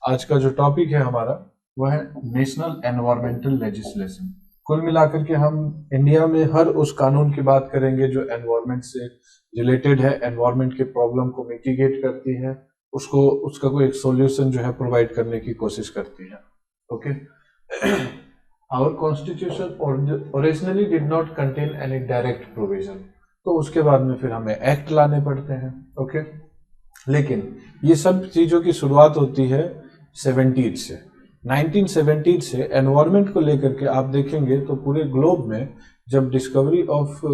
आज का जो टॉपिक है हमारा वह है नेशनल एनवायरमेंटल लेजिस्लेशन। कुल मिलाकर के हम इंडिया में हर उस कानून की बात करेंगे जो एनवायरमेंट से रिलेटेड है, एनवायरमेंट के प्रॉब्लम को मिटिगेट करती है, उसको उसका कोई एक सॉल्यूशन जो है प्रोवाइड करने की कोशिश करती है। Okay. Our constitution originally did not contain any direct provision, तो उसके बाद में फिर हमें एक्ट लाने पड़ते हैं। ओके। लेकिन ये सब चीजों की शुरुआत होती है 70 से, 1970 से एनवायरनमेंट को लेकर के आप देखेंगे तो पूरे ग्लोब में जब डिस्कवरी ऑफ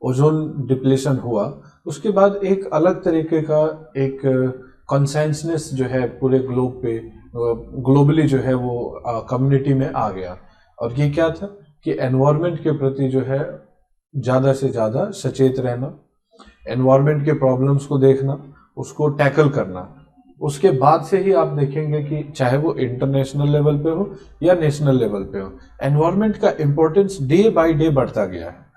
ओजोन डिप्लेशन हुआ उसके बाद एक अलग तरीके का एक कंसेंसस जो है पूरे ग्लोब पे ग्लोबली जो है वो कम्युनिटी में आ गया। और ये क्या था कि एनवायरनमेंट के प्रति जो है ज्यादा से ज्यादा सचेत रहना, एनवायरनमेंट के प्रॉब्लम्स को देखना, उसको टैकल करना। उसके बाद से ही आप देखेंगे कि चाहे वो इंटरनेशनल लेवल पे हो या नेशनल लेवल पे हो, एनवायरनमेंट का इंपॉर्टेंस डे बाय डे बढ़ता गया है।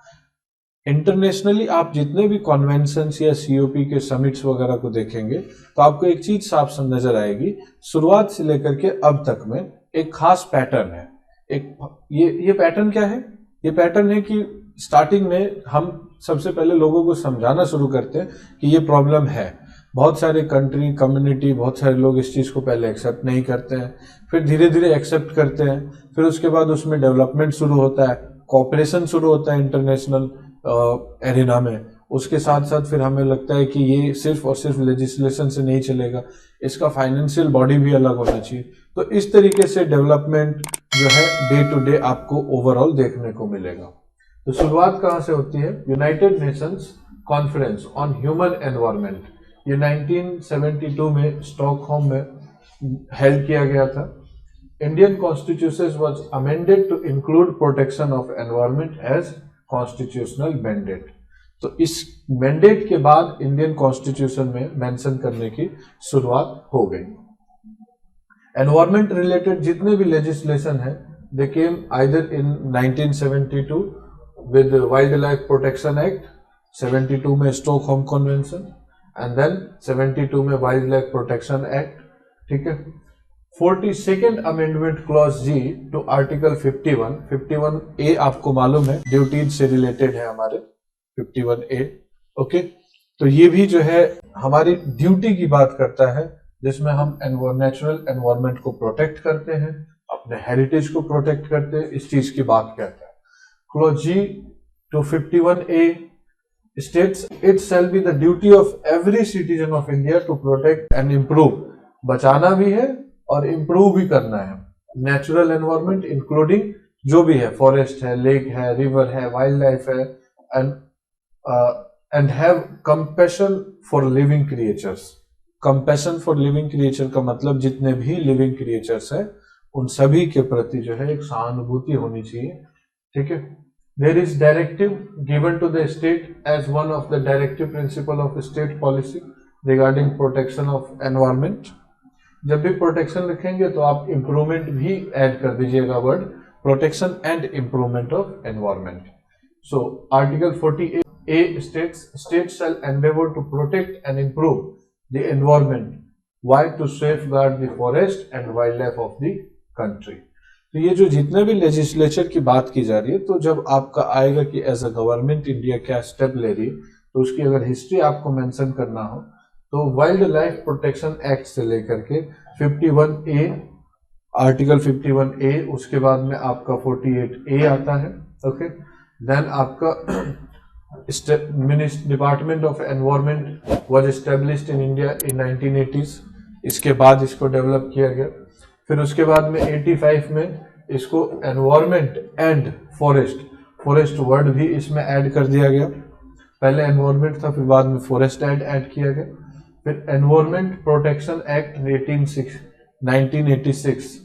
इंटरनेशनली आप जितने भी कॉन्वेंशंस या सीओपी के समिट्स वगैरह को देखेंगे तो आपको एक चीज साफ नजर आएगी, शुरुआत से लेकर के अब तक में एक खास पैटर्न है। एक ये पैटर्न क्या है? ये पैटर्न है कि स्टार्टिंग में हम सबसे पहले लोगों को समझाना शुरू करते हैं कि ये प्रॉब्लम है। बहुत सारे कंट्री, कम्युनिटी, बहुत सारे लोग इस चीज को पहले एक्सेप्ट नहीं करते हैं, फिर धीरे धीरे एक्सेप्ट करते हैं, फिर उसके बाद उसमें डेवलपमेंट शुरू होता है, कॉपरेशन शुरू होता है इंटरनेशनल एरिना में। उसके साथ साथ फिर हमें लगता है कि ये सिर्फ और सिर्फ लेजिस्लेशन से नहीं चलेगा, इसका फाइनेंशियल बॉडी भी अलग होना चाहिए। तो इस तरीके से डेवलपमेंट जो है डे टू डे आपको ओवरऑल देखने को मिलेगा। तो शुरुआत कहां से होती है? United Nations Conference on Human Environment, ये 1972 में स्टॉकहोम में हेल्ड किया गया था। Indian constitution was amended to include protection of environment as constitutional mandate. तो इस मैंडेट के बाद इंडियन कॉन्स्टिट्यूशन में मेंशन करने की शुरुआत हो गई। एनवायरनमेंट रिलेटेड जितने भी लेजिस्लेशन है they came either in 1972 with wildlife protection act, 72 में स्टॉकहोम कन्वेंशन, एंड देन 72 में वाइल्ड लाइफ प्रोटेक्शन एक्ट। ठीक है। 42nd amendment clause G to article 51 A आपको मालूम है ड्यूटीज से रिलेटेड है हमारे 51 ए। ओके। तो ये भी जो है हमारी ड्यूटी की बात करता है, जिसमें हम नेचुरल एनवायरनमेंट को प्रोटेक्ट करते हैं, अपने हेरिटेज को प्रोटेक्ट करते हैं, इस चीज की बात करता है। Clause G to 51 A states it shall be the duty of every citizen of India to protect and improve, बचाना भी है और इम्प्रूव भी करना है नेचुरल एनवायरनमेंट, इंक्लूडिंग जो भी है, फॉरेस्ट है, लेक है, रिवर है, वाइल्ड लाइफ है, and have compassion for living creatures. Compassion for living creature का मतलब जितने भी लिविंग क्रिएचर्स है उन सभी के प्रति जो है एक सहानुभूति होनी चाहिए। ठीक है। There is directive given to the state as one of the directive principle of state policy regarding protection of environment. जब भी प्रोटेक्शन लिखेंगे तो आप इम्प्रूवमेंट भी ऐड कर दीजिएगा, word protection and improvement of environment. So article 48 states states shall endeavor to protect and improve the environment while to safeguard the forest and wildlife of the country। तो ये जो जितने भी लेजिस्लेचर की बात की जा रही है, तो जब आपका आएगा कि एज अ गवर्नमेंट इंडिया क्या स्टेप ले रही है, तो उसकी अगर हिस्ट्री आपको मेंशन करना हो तो वाइल्ड लाइफ प्रोटेक्शन एक्ट से लेकर के 51 ए, आर्टिकल 51 ए, उसके बाद में आपका 48 ए आता है। ओके। देन आपका department of environment was established in India in 1980s, इसके बाद इसको डेवलप किया गया। फिर उसके बाद में 85 में इसको एनवायरनमेंट एंड फॉरेस्ट वर्ड भी इसमें ऐड कर दिया गया। पहले एनवायरनमेंट था, फिर बाद में फॉरेस्ट ऐड किया गया। फिर एनवायरनमेंट प्रोटेक्शन एक्ट 1986,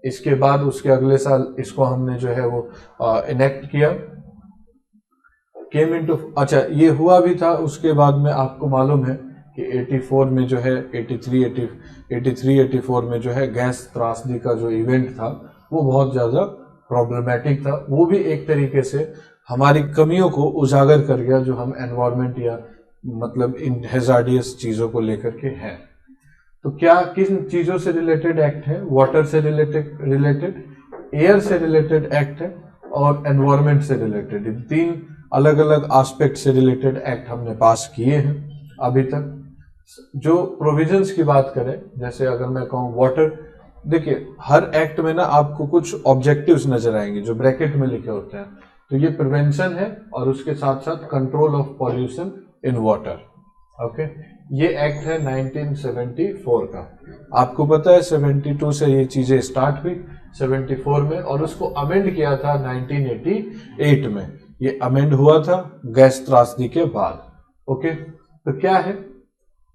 इसके बाद उसके अगले साल इसको हमने जो है वो इनेक्ट किया, केम इनटू। अच्छा, ये हुआ भी था। उसके बाद में आपको मालूम है कि 84 में जो है 83-84 में जो है गैस त्रासदी का जो इवेंट था वो बहुत ज़्यादा प्रॉब्लमेटिक था। वो भी एक तरीके से हमारी कमियों को उजागर कर गया जो हम एनवायरनमेंट या मतलब इन हैजार्डियस चीज़ों को लेकर के हैं। तो क्या किन चीजों से रिलेटेड एक्ट है? वाटर से रिलेटेड, एयर से रिलेटेड एक्ट है और एनवायरमेंट से रिलेटेड। इन तीन अलग अलग एस्पेक्ट से रिलेटेड एक्ट हमने पास किए हैं अभी तक। जो प्रोविजंस की बात करें, जैसे अगर मैं कहूँ वाटर, देखिए हर एक्ट में ना आपको कुछ ऑब्जेक्टिव्स नजर आएंगे जो ब्रैकेट में लिखे होते हैं। तो ये प्रिवेंशन है और उसके साथ साथ control of pollution in water. Okay, ये एक्ट है 1974 का। आपको पता है 72 से ये चीजें स्टार्ट हुई 74 में, और उसको अमेंड किया था 1988 में। ये अमेंड हुआ था गैस त्रासदी के बाद। ओके, तो क्या है?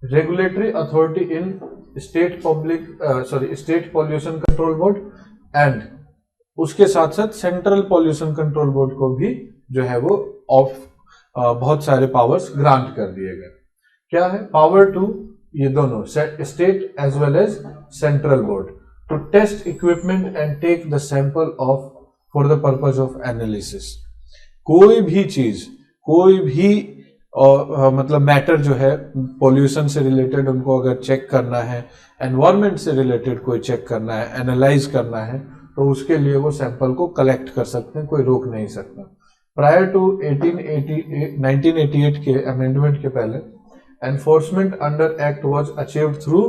Regulatory authority in state pollution control board and उसके साथ साथ सेंट्रल पॉल्यूशन कंट्रोल बोर्ड को भी जो है वो बहुत सारे पावर्स ग्रांट कर दिए गए। क्या है? पावर टू, ये दोनों state as well as central board, to test equipment and take the sample of for the purpose of analysis. कोई भी चीज, कोई भी मतलब मैटर जो है पॉल्यूशन से रिलेटेड, उनको अगर चेक करना है, एनवायरमेंट से रिलेटेड कोई चेक करना है, एनालाइज करना है, तो उसके लिए वो सैंपल को कलेक्ट कर सकते हैं, कोई रोक नहीं सकता। प्रायर टू 1988 के अमेंडमेंट के पहले enforcement under act was achieved through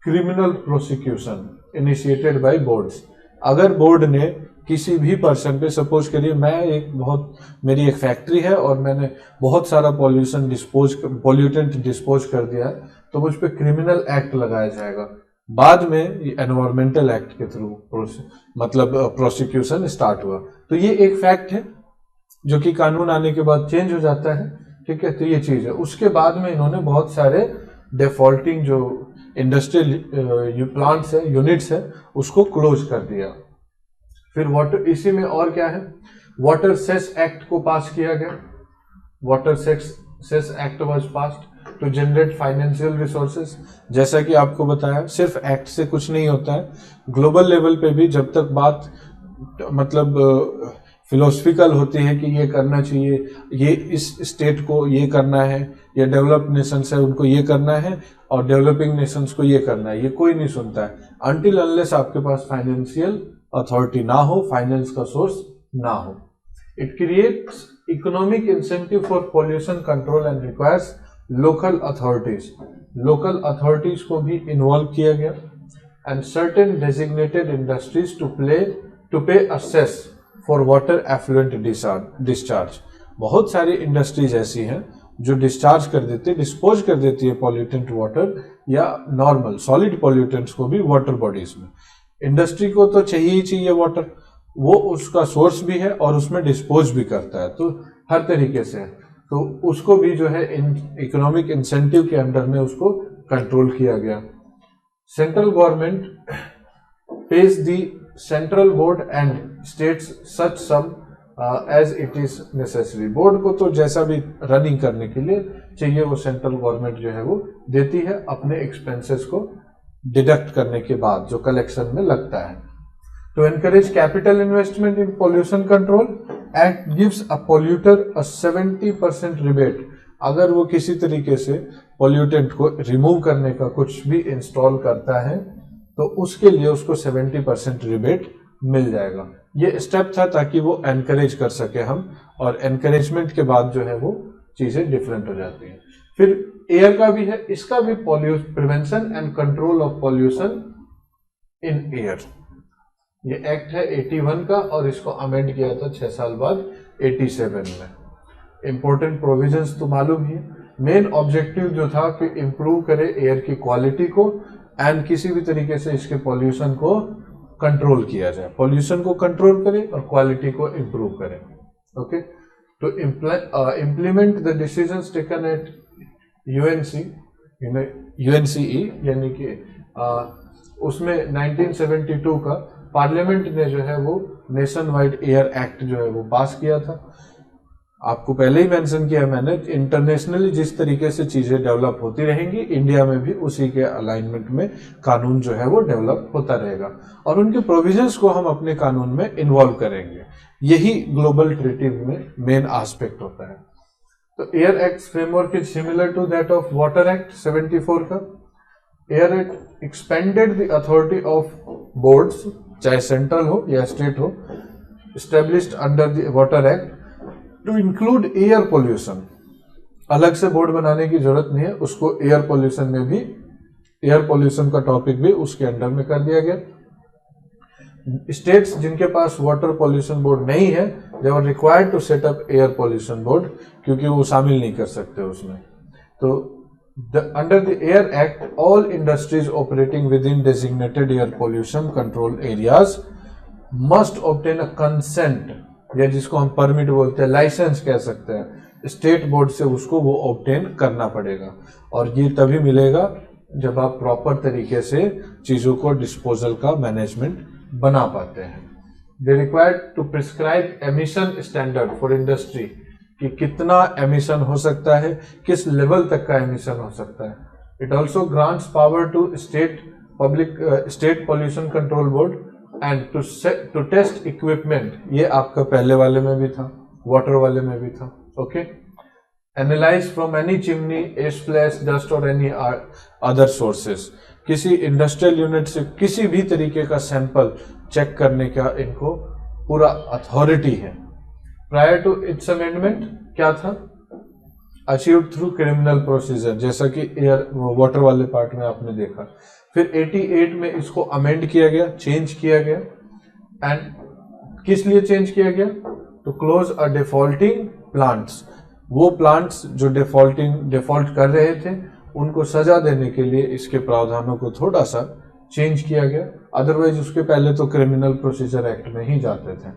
criminal prosecution initiated by boards. अगर बोर्ड ने किसी भी पर्सन पे, सपोज करिए मेरी एक फैक्ट्री है और मैंने बहुत सारा पॉल्यूटेंट डिस्पोज कर दिया है, तो मुझ पे क्रिमिनल एक्ट लगाया जाएगा। बाद में एनवायरमेंटल एक्ट के थ्रू मतलब प्रोसिक्यूशन स्टार्ट हुआ। तो ये एक फैक्ट है जो कि कानून आने के बाद चेंज हो जाता है। ठीक है, तो ये चीज है। उसके बाद में इन्होंने बहुत सारे डिफॉल्टिंग जो इंडस्ट्रियल प्लांट्स है, यूनिट्स है, उसको क्लोज कर दिया। फिर वाटर, इसी में और क्या है, वाटर सेस एक्ट को पास किया गया। Water cess act was passed to generate financial resources. जैसा कि आपको बताया, सिर्फ एक्ट से कुछ नहीं होता है, ग्लोबल लेवल पे भी जब तक बात मतलब फिलोसफिकल होती है कि ये करना चाहिए, ये इस स्टेट को ये करना है, या डेवलप्ड नेशंस है उनको ये करना है और डेवलपिंग नेशंस को ये करना है, ये कोई नहीं सुनता है अनटिल अनलेस आपके पास फाइनेंशियल अथॉरिटी ना हो, फाइनेंस का सोर्स ना हो। It creates economic incentive for pollution control and requires local authorities. Local authorities को भी इन्वॉल्व किया गया and certain designated industries to pay assess for water effluent discharge. बहुत सारी इंडस्ट्रीज ऐसी हैं जो डिस्पोज कर देती है पॉल्यूटेंट वाटर या नॉर्मल सॉलिड पॉल्यूटेंट्स को भी वाटर बॉडीज में। इंडस्ट्री को तो चाहिए ही चाहिए वाटर, वो उसका सोर्स भी है और उसमें डिस्पोज भी करता है, तो हर तरीके से है। तो उसको भी जो है इकोनॉमिक इंसेंटिव के अंडर में उसको कंट्रोल किया गया। Central government pays the central board and states such sum as it is necessary. Board को तो जैसा भी रनिंग करने के लिए चाहिए वो सेंट्रल गवर्नमेंट जो है वो देती है अपने एक्सपेंसेस को डिडक्ट करने के बाद जो कलेक्शन में लगता है। To encourage capital investment in pollution control, act gives a polluter a 70% rebate. अगर वो किसी तरीके से पॉल्यूटेंट को रिमूव करने का कुछ भी इंस्टॉल करता है तो उसके लिए उसको 70% रिबेट मिल जाएगा। ये स्टेप था ताकि वो एनकरेज कर सके हम, और एनकरेजमेंट के बाद जो है वो चीजें डिफरेंट हो जाती हैं। फिर एयर का भी है, इसका भी prevention and control of pollution in air. ये एक्ट है 81 का और इसको अमेंड किया था 6 साल बाद 87 में। इंपॉर्टेंट प्रोविजंस तो मालूम ही। मेन ऑब्जेक्टिव जो था कि इंप्रूव करे एयर की क्वालिटी को एंड किसी भी तरीके से इसके पॉल्यूशन को कंट्रोल किया जाए, पॉल्यूशन को कंट्रोल करे और क्वालिटी को इंप्रूव करे। ओके, तो implement the decisions taken at UNCE यानी कि उसमें 1972 का पार्लियामेंट ने जो है वो नेशन वाइड एयर एक्ट जो है वो पास किया था। आपको पहले ही मेंशन किया मैंने, इंटरनेशनली जिस तरीके से चीजें डेवलप होती रहेंगी, इंडिया में भी उसी के अलाइनमेंट में कानून जो है वो डेवलप होता रहेगा और उनके प्रोविजंस को हम अपने कानून में इन्वॉल्व करेंगे। यही ग्लोबल ट्रीटी में मेन एस्पेक्ट होता है। तो air act framework is similar to that of water act 74 का। Air act expanded the authority of boards, चाहे सेंट्रल हो या स्टेट हो, established under the Water Act to include air pollution। अलग से बोर्ड बनाने की जरूरत नहीं है, उसको एयर पोल्यूशन में भी, एयर पोल्यूशन का टॉपिक भी उसके अंडर में कर दिया गया। स्टेट्स जिनके पास वाटर पोल्यूशन बोर्ड नहीं है, they are required to set up air pollution board, क्योंकि वो शामिल नहीं कर सकते उसमें। तो under the air act all industries operating within designated air pollution control areas must obtain a consent, या जिसको हम परमिट बोलते हैं, लाइसेंस कह सकते हैं, स्टेट बोर्ड से उसको वो ऑब्टेन करना पड़ेगा। और ये तभी मिलेगा जब आप प्रॉपर तरीके से चीजों को डिस्पोजल का मैनेजमेंट बना पाते हैं। They required to prescribe emission standard for industry, कि कितना एमिशन हो सकता है, किस लेवल तक का एमिशन हो सकता है। It also grants power to state pollution control board and to test equipment, ये आपका पहले वाले में भी था, वाटर वाले में भी था। Okay, analyse from any chimney, ash flash, dust और एनी अदर सोर्सेस, किसी इंडस्ट्रियल यूनिट से किसी भी तरीके का सैंपल चेक करने का इनको पूरा अथॉरिटी है। प्रायर टू इट्स अमेंडमेंट क्या था, अचीव्ड थ्रू क्रिमिनल प्रोसीजर, जैसा कि एयर वाटर वाले पार्ट में आपने देखा। फिर 88 में इसको अमेंड किया गया, चेंज किया गया। एंड किस लिए चेंज किया गया, to close a defaulting plants, वो प्लांट्स जो डिफॉल्ट कर रहे थे उनको सजा देने के लिए इसके प्रावधानों को थोड़ा सा चेंज किया गया। अदरवाइज उसके पहले तो क्रिमिनल प्रोसीजर एक्ट में ही जाते थे।